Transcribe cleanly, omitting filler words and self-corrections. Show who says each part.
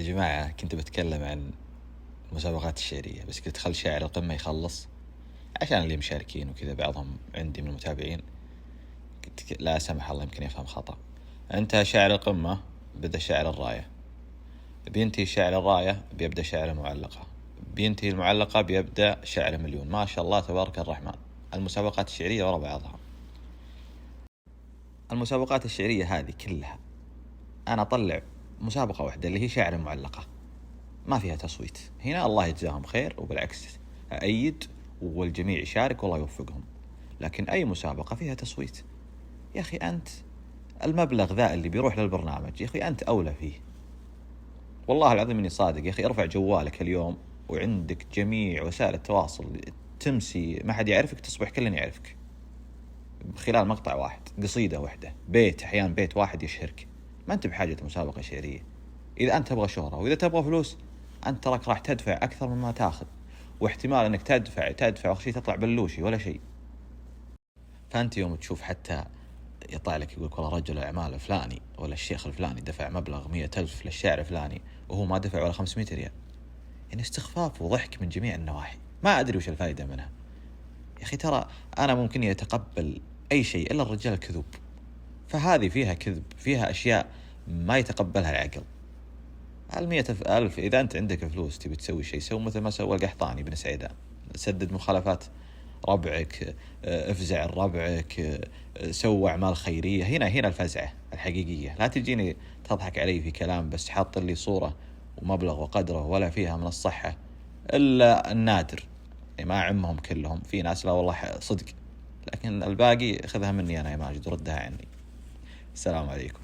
Speaker 1: يا جماعة كنت بتكلم عن المسابقات الشعرية، بس قلت خل شاعر القمة يخلص عشان اللي مشاركين وكذا، بعضهم عندي من المتابعين قلت لا سمح الله يمكن يفهم خطأ. انتهى شاعر القمة بدأ شاعر الراية، بينتهي شاعر الراية بيبدأ شاعر المعلقة، بينتهي المعلقة بيبدأ شاعر مليون. ما شاء الله تبارك الرحمن، المسابقات الشعرية وراء بعضها. المسابقات الشعرية هذه كلها أنا أطلع مسابقة واحدة اللي هي شاعر المعلقة، ما فيها تصويت. هنا الله يجزاهم خير، وبالعكس أأيد والجميع يشارك والله يوفقهم. لكن أي مسابقة فيها تصويت، يا أخي أنت المبلغ ذا اللي بيروح للبرنامج يا أخي أنت أولى فيه. والله العظيم إني صادق يا أخي. ارفع جوالك اليوم وعندك جميع وسائل التواصل، تمسي ما حد يعرفك تصبح كلنا يعرفك خلال مقطع واحد، قصيدة واحدة، بيت، أحيانا بيت واحد يشهرك. ما أنت بحاجة مسابقة شعرية. إذا أنت تبغى شهرة وإذا تبغى فلوس، أنت تراك راح تدفع أكثر مما تاخذ، واحتمال أنك تدفع وآخر شيء تطلع بلوشي ولا شيء. فأنت يوم تشوف حتى يطلع لك يقولك والله رجل الأعمال الفلاني ولا الشيخ الفلاني دفع مبلغ 100,000 للشاعر الفلاني وهو ما دفع ولا 500 ريال، يعني استخفاف وضحك من جميع النواحي. ما أدري وش الفائدة منها يا أخي. ترى أنا ممكن يتقبل أي شيء إلا الرجال الكذوب، فهذه فيها كذب، فيها أشياء ما يتقبلها العقل. 100,000 إذا أنت عندك فلوس تبي تسوي شيء، سوي مثل ما سوى القحطاني بن سعيدان، سدد مخالفات ربعك، افزع ربعك، سوى أعمال خيرية. هنا الفزعة الحقيقية. لا تجيني تضحك علي في كلام بس حاط لي صورة ومبلغ وقدره ولا فيها من الصحة إلا النادر، يعني ما أعمهم كلهم، في ناس لا والله صدق، لكن الباقي خذها مني أنا يا ماجد وردها عني. السلام عليكم.